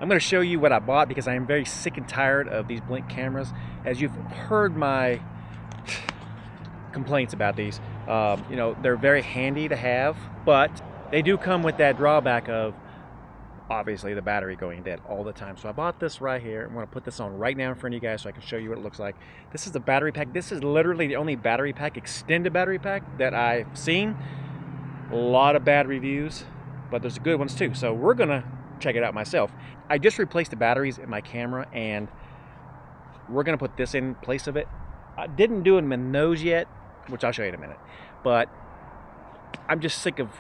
I'm going to show you what I bought because I am very sick and tired of these Blink cameras. As you've heard my complaints about these, you know, they're very handy to have, but they do come with that drawback of obviously the battery going dead all the time. So I bought this right here. I'm going to put this on right now in front of you guys so I can show you what it looks like. This is the battery pack. This is literally the only battery pack, extended battery pack, that I've seen. A lot of bad reviews, but there's good ones too. So we're going to check it out myself. I just replaced the batteries in my camera, and we're going to put this in place of it. I didn't do it in my nose yet, which I'll show you in a minute, but I'm just sick of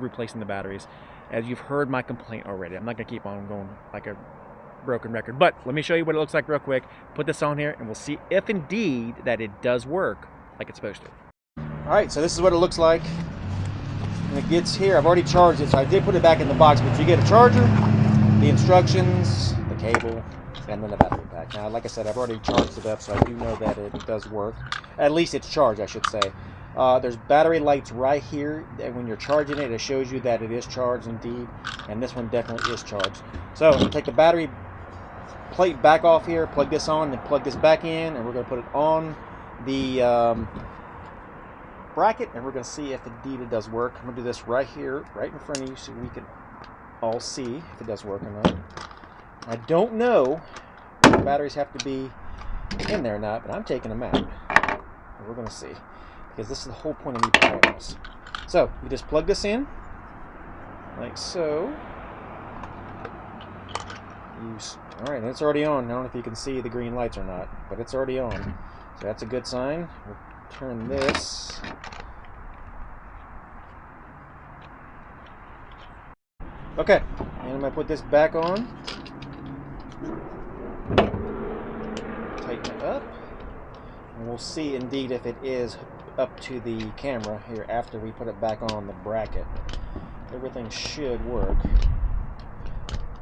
replacing the batteries. As you've heard my complaint already. I'm not going to keep on going like a broken record, but let me show you what it looks like real quick. Put this on here and we'll see if indeed that it does work like it's supposed to. All right, so this is what it looks like when it gets here. I've already charged it, so I did put it back in the box, but you get a charger, the instructions, the cable, and then the battery pack. Now, like I said, I've already charged it up, so I do know that it does work. At least it's charged, I should say. There's battery lights right here, and when you're charging it, it shows you that it is charged indeed, and this one definitely is charged. So I'm going to take the battery plate back off here, plug this on, and plug this back in, and we're going to put it on the bracket, and we're going to see if indeed it does work. I'm going to do this right here, right in front of you, so we can all see if it does work or not. I don't know if the batteries have to be in there or not, but I'm taking them out, and we're going to see. Because this is the whole point of me buying this. So, you just plug this in, like so. Alright, and it's already on. I don't know if you can see the green lights or not, but it's already on. So that's a good sign. We'll turn this. Okay, and I'm going to put this back on. Tighten it up. And we'll see indeed if it is up to the camera here after we put it back on the bracket. Everything should work,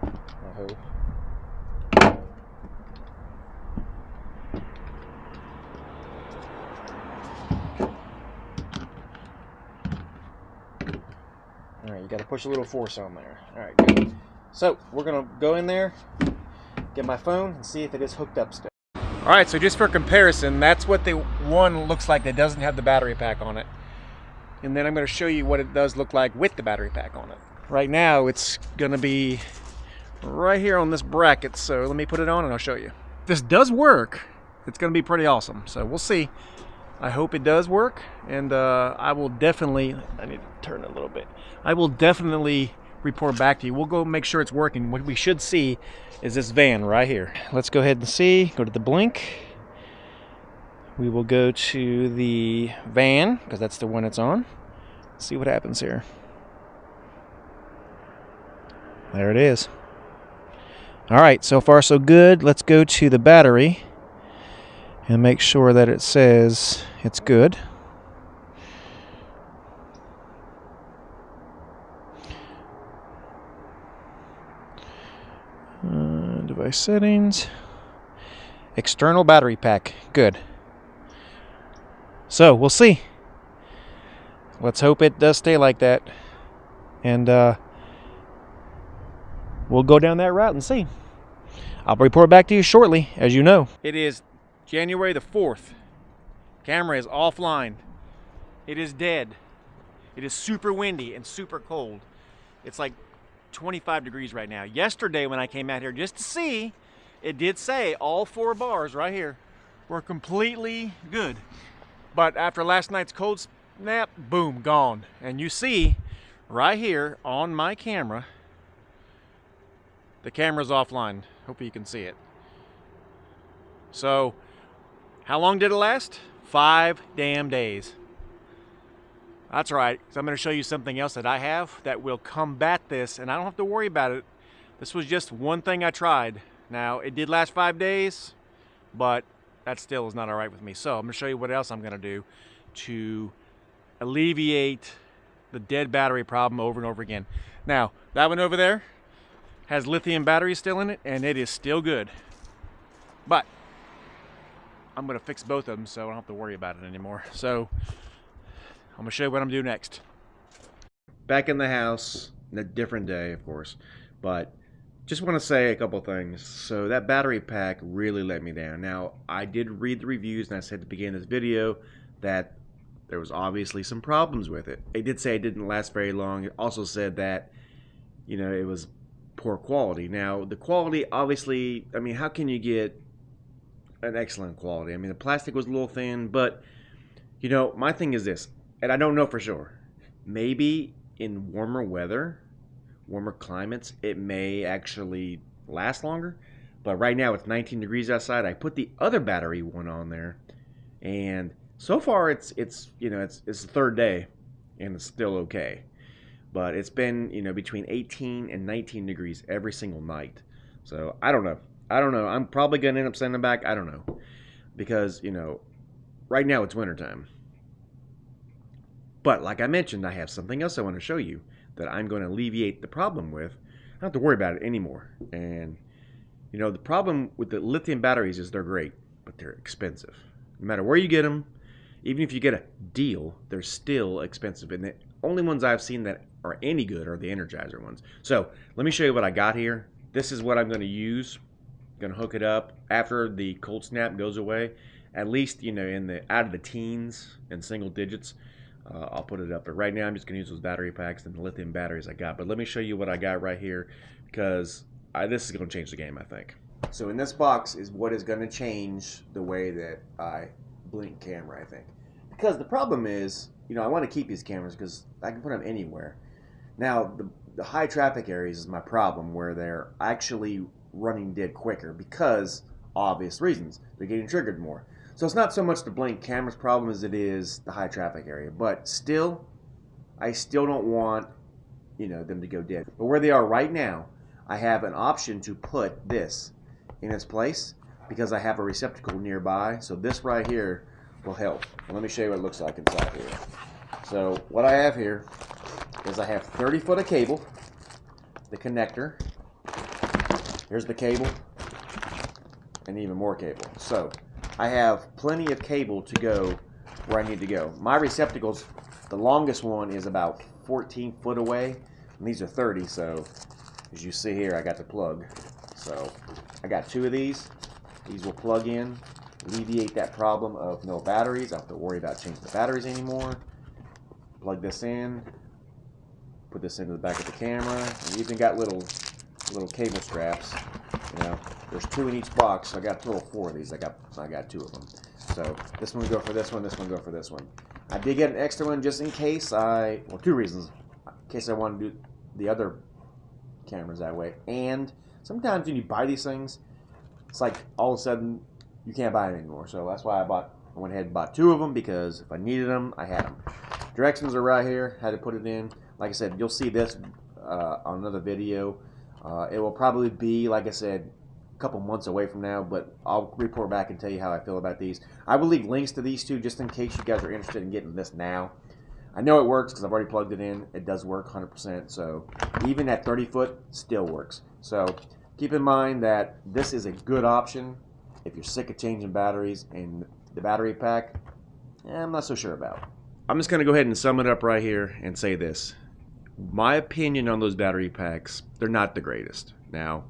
I hope. Alright, you got to push a little force on there. Alright, good. So, we're going to go in there, get my phone, and see if it is hooked up still. Alright, so just for comparison, that's what the one looks like that doesn't have the battery pack on it. And then I'm going to show you what it does look like with the battery pack on it. Right now, it's going to be right here on this bracket, so let me put it on and I'll show you. If this does work, it's going to be pretty awesome. So we'll see. I hope it does work, and I will definitely, I need to turn it a little bit. I will definitely report back to you. We'll go make sure it's working. What we should see is this van right here. Let's go ahead and see. Go to the Blink. We will go to the van because that's the one it's on. Let's see what happens here. There it is. All right, so far so good. Let's go to the battery and make sure that it says it's good. Device settings, external battery pack, good. So we'll see. Let's hope it does stay like that, and we'll go down that route and see. I'll report back to you shortly, as you know. It is January the 4th. Camera is offline. It is dead. It is super windy and super cold. It's like 25 degrees right now. Yesterday when I came out here just to see, it did say all 4 bars right here were completely good. But after last night's cold snap, boom, gone. And you see right here on my camera, the camera's offline. Hope you can see it. So, how long did it last? 5 damn days. That's right, so I'm going to show you something else that I have that will combat this, and I don't have to worry about it. This was just one thing I tried. Now, it did last 5 days, but that still is not all right with me. So I'm going to show you what else I'm going to do to alleviate the dead battery problem over and over again. Now, that one over there has lithium batteries still in it, and it is still good. But I'm going to fix both of them so I don't have to worry about it anymore. So I'm going to show you what I'm going to do next. Back in the house, a different day, of course, but Just want to say a couple things. So that battery pack really let me down. Now, I did read the reviews, and I said at the beginning of this video that there was obviously some problems with it. It did say it didn't last very long. It also said that, you know, it was poor quality. Now, the quality, obviously, I mean, how can you get an excellent quality? I mean, the plastic was a little thin, but, you know, my thing is this, and I don't know for sure. Maybe in warmer weather, warmer climates, it may actually last longer. But right now it's 19 degrees outside. I put the other battery one on there, and so far it's the third day, and it's still okay. But it's been, you know, between 18 and 19 degrees every single night. So I don't know. I'm probably gonna end up sending them back. I don't know, because, you know, right now it's wintertime. But like I mentioned, I have something else I want to show you that I'm going to alleviate the problem with. I don't have to worry about it anymore. And, you know, the problem with the lithium batteries is they're great, but they're expensive. No matter where you get them, even if you get a deal, they're still expensive. And the only ones I've seen that are any good are the Energizer ones. So let me show you what I got here. This is what I'm going to use. I'm going to hook it up after the cold snap goes away. At least, you know, out of the teens and single digits. I'll put it up, but right now I'm just going to use those battery packs and the lithium batteries I got. But let me show you what I got right here, because this is going to change the game, I think. So in this box is what is going to change the way that I blink camera, I think. Because the problem is, you know, I want to keep these cameras because I can put them anywhere. Now, the high traffic areas is my problem, where they're actually running dead quicker because obvious reasons. They're getting triggered more. So it's not so much the blink camera's problem as it is the high traffic area. But still, I still don't want, you know, them to go dead. But where they are right now, I have an option to put this in its place because I have a receptacle nearby. So this right here will help. Well, let me show you what it looks like inside here. So what I have here is I have 30 foot of cable, the connector. Here's the cable, and even more cable. So I have plenty of cable to go where I need to go. My receptacles, the longest one is about 14 foot away, and these are 30, so as you see here, I got the plug. So I got 2 of these. These will plug in, alleviate that problem of no batteries. I don't have to worry about changing the batteries anymore. Plug this in, put this into the back of the camera, and you even got little cable straps. You know, there's 2 in each box, so I got a total of 4 of these. I got 2 of them. So this one will go for this one, this one will go for this one. I did get an extra one just in case well, 2 reasons. In case I want to do the other cameras that way. And sometimes when you buy these things, it's like all of a sudden you can't buy them anymore. So that's why I went ahead and bought 2 of them, because if I needed them, I had them. Directions are right here, had to put it in. Like I said, you'll see this on another video. It will probably be, like I said, a couple months away from now, but I'll report back and tell you how I feel about these. I will leave links to these 2 just in case you guys are interested in getting this now. I know it works because I've already plugged it in. It does work 100%, so even at 30 foot, still works. So keep in mind that this is a good option if you're sick of changing batteries, and the battery pack, I'm not so sure about. I'm just going to go ahead and sum it up right here and say this. My opinion on those battery packs, they're not the greatest. Now,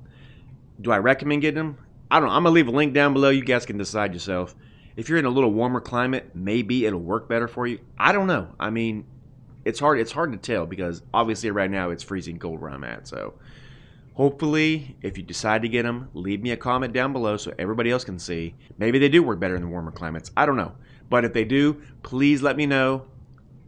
do I recommend getting them? I don't know. I'm going to leave a link down below. You guys can decide yourself. If you're in a little warmer climate, maybe it'll work better for you. I don't know. I mean, it's hard to tell because obviously right now it's freezing cold where I'm at. So hopefully, if you decide to get them, leave me a comment down below so everybody else can see. Maybe they do work better in the warmer climates. I don't know. But if they do, please let me know.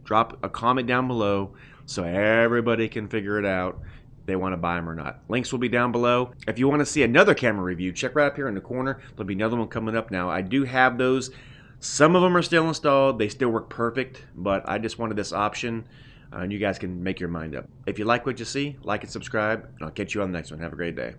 Drop a comment down below so everybody can figure it out if they want to buy them or not. Links will be down below. If you want to see another camera review, check right up here in the corner. There'll be another one coming up now. I do have those. Some of them are still installed. They still work perfect, but I just wanted this option, and you guys can make your mind up. If you like what you see, like and subscribe, and I'll catch you on the next one. Have a great day.